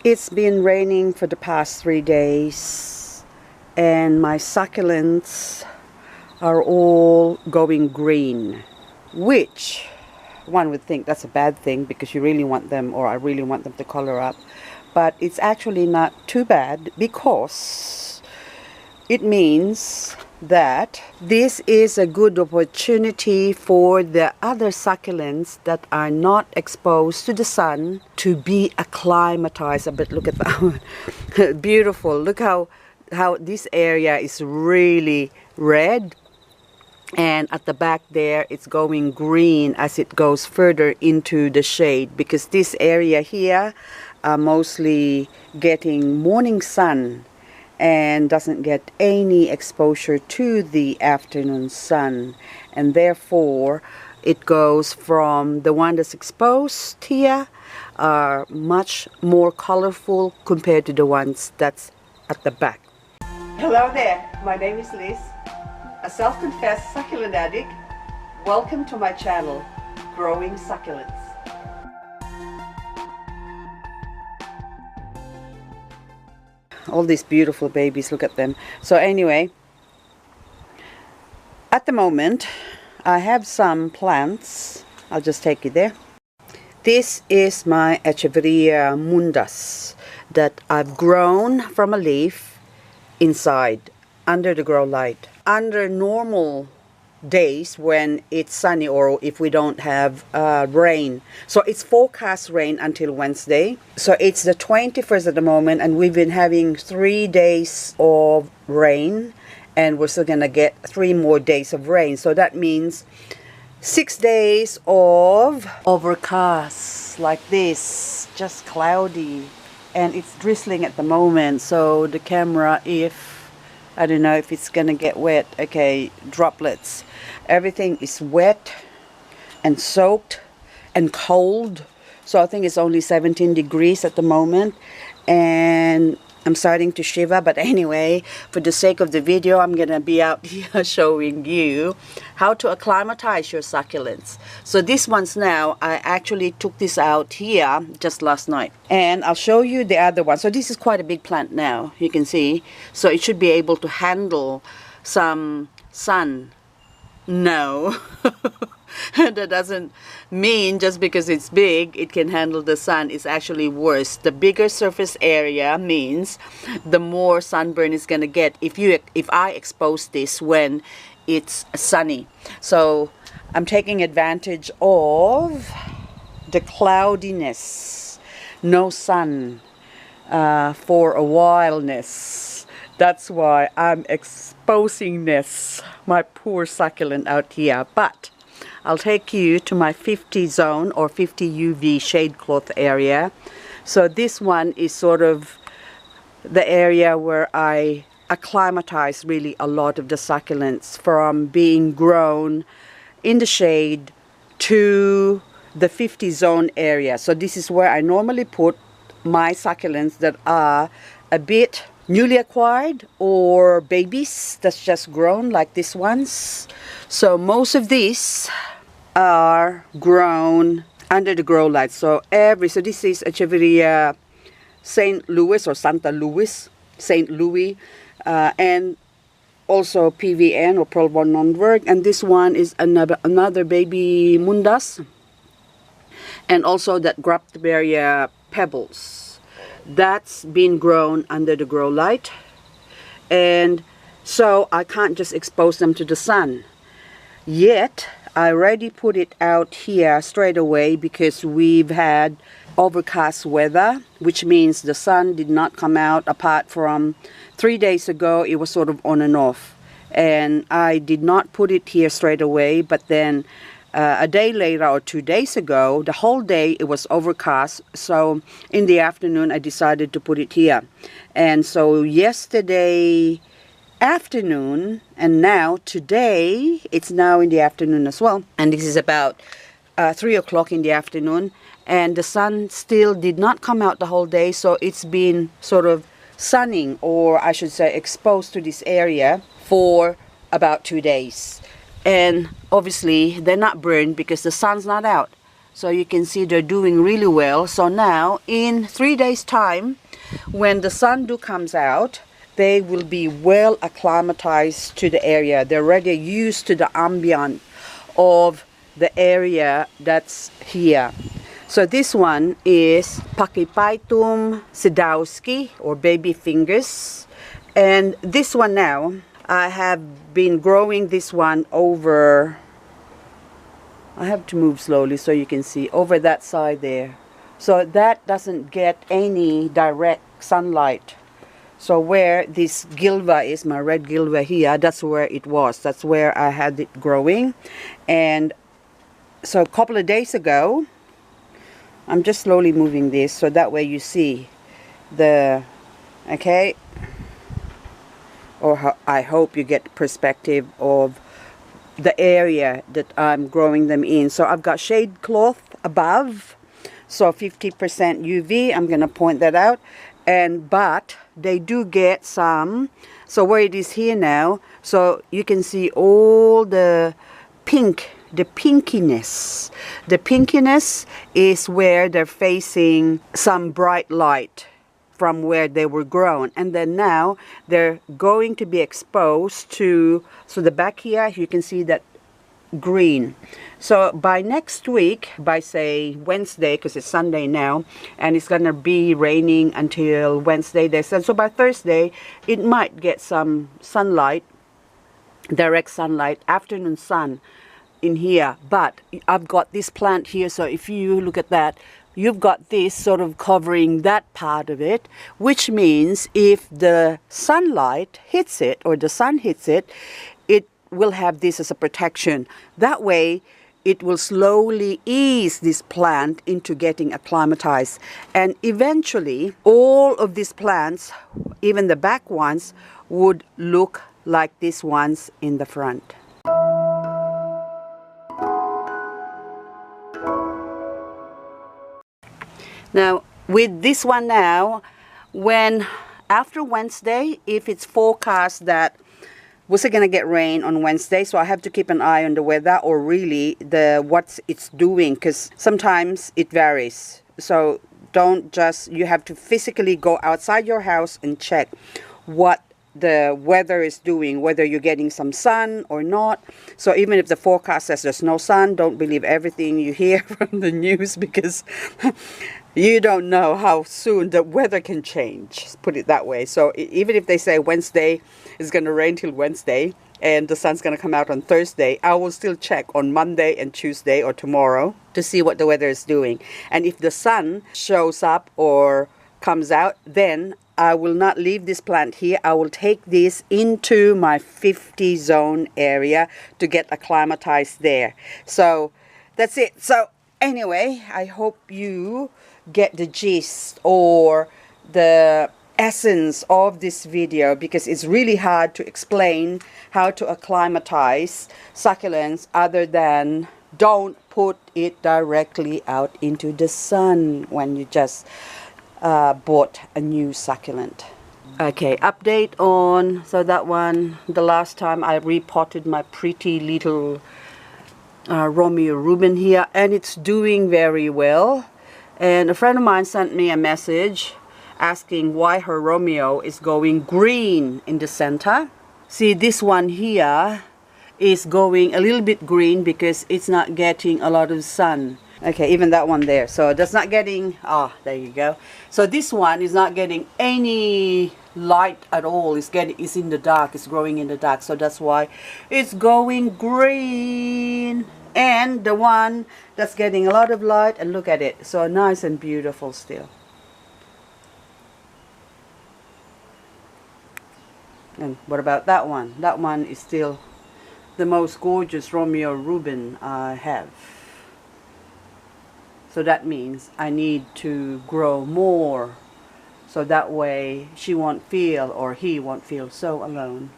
It's been raining for the past 3 days and my succulents are all going green, which one would think that's a bad thing because you really want them, or I really want them to color up. But it's actually not too bad because it means that this is a good opportunity for the other succulents that are not exposed to the sun to be acclimatized. But look at that. Beautiful. Look how this area is really red, and at the back there it's going green as it goes further into the shade, because this area here are mostly getting morning sun and doesn't get any exposure to the afternoon sun, and therefore it goes from the one that's exposed here are much more colorful compared to the ones that's at the back. Hello there, my name is Liz, a self-confessed succulent addict. Welcome to my channel, Growing Succulents. All these beautiful babies, look at them. So anyway, at the moment I have some plants. I'll just take you there. This is my Echeveria Moondust that I've grown from a leaf inside under the grow light. Under normal days when it's sunny, or if we don't have rain, so it's forecast rain until Wednesday, so it's the 21st at the moment, and we've been having 3 days of rain and we're still gonna get 3 more days of rain, so that means 6 days of overcast like this, just cloudy, and it's drizzling at the moment. So the camera, if I don't know if it's gonna get wet. Okay, droplets. Everything is wet and soaked and cold. So I think it's only 17 degrees at the moment. And I'm starting to shiver. But anyway, for the sake of the video, I'm gonna be out here showing you how to acclimatize your succulents. So this one's now, I actually took this out here just last night. And I'll show you the other one. So this is quite a big plant now, you can see. So it should be able to handle some sun. No. That doesn't mean just because it's big it can handle the sun. It's actually worse. The bigger surface area means the more sunburn it's gonna get if I expose this when it's sunny. So I'm taking advantage of the cloudiness, no sun for a whileness. That's why I'm exposing this, my poor succulent out here. But I'll take you to my 50 zone or 50 UV shade cloth area. So this one is sort of the area where I acclimatize really a lot of the succulents from being grown in the shade to the 50 zone area. So this is where I normally put my succulents that are a bit newly acquired or babies that's just grown, like these ones. So most of these are grown under the grow light. So this is Echeveria St. Louis or Santa Louis, St. Louis, and also PVN or Pearl von Nürnberg, and this one is another baby Moondust, and also that Echeveria Pebbles. That's been grown under the grow light, and so I can't just expose them to the sun. Yet I already put it out here straight away because we've had overcast weather, which means the sun did not come out. Apart from 3 days ago, it was sort of on and off, and I did not put it here straight away. But then a day later or 2 days ago, the whole day it was overcast, so in the afternoon I decided to put it here. And so yesterday afternoon, and now today, it's now in the afternoon as well, and this is about 3 o'clock in the afternoon, and the sun still did not come out the whole day. So it's been sort of sunning, or I should say exposed to this area for about 2 days. And obviously they're not burned because the sun's not out. So you can see they're doing really well. So now in 3 days time, when the sun comes out, they will be well acclimatized to the area. They're already used to the ambient of the area that's here. So this one is Pachyphytum Sidowski, or baby fingers. And this one now, I have been growing this one over, I have to move slowly so you can see, over that side there. So that doesn't get any direct sunlight. So where this gilva is, my red gilva here, that's where it was. That's where I had it growing. And so a couple of days ago, I'm just slowly moving this so that way you see the, okay, or I hope you get perspective of the area that I'm growing them in. So I've got shade cloth above, so 50% UV, I'm going to point that out. But they do get some, so where it is here now, so you can see all the pink, the pinkiness. The pinkiness is where they're facing some bright light from where they were grown, and then now they're going to be exposed to, so the back here you can see that green. So by next week, by say Wednesday, because it's Sunday now and it's gonna be raining until Wednesday, they said, so by Thursday it might get some sunlight, direct sunlight, afternoon sun in here. But I've got this plant here, so if you look at that, you've got this sort of covering that part of it, which means if the sunlight hits it, or the sun hits it, it will have this as a protection. That way it will slowly ease this plant into getting acclimatized, and eventually all of these plants, even the back ones, would look like these ones in the front. Now with this one now, when after Wednesday, if it's forecast that was it going to get rain on Wednesday, so I have to keep an eye on the weather, or really the what it's doing, because sometimes it varies. So don't just, you have to physically go outside your house and check what the weather is doing, whether you're getting some sun or not. So even if the forecast says there's no sun, don't believe everything you hear from the news, because you don't know how soon the weather can change, put it that way. So even if they say Wednesday is going to rain till Wednesday and the sun's going to come out on Thursday, I will still check on Monday and Tuesday or tomorrow to see what the weather is doing. And if the sun shows up or comes out, then I will not leave this plant here. I will take this into my 50 zone area to get acclimatized there. So that's it. So anyway, I hope you get the gist or the essence of this video, because it's really hard to explain how to acclimatize succulents other than don't put it directly out into the sun when you just bought a new succulent. Okay, update on, so that one, the last time I repotted my pretty little Romeo Rubin here, and it's doing very well. And a friend of mine sent me a message asking why her Romeo is going green in the center. See, this one here is going a little bit green because it's not getting a lot of sun. Okay, even that one there. So that's not getting, there you go. So this one is not getting any light at all. It's in the dark. It's growing in the dark. So that's why it's going green. And the one that's getting a lot of light, and look at it, so nice and beautiful still. And what about that one? That one is still the most gorgeous Romeo Rubin I have. So that means I need to grow more, so that way she won't feel, or he won't feel so alone.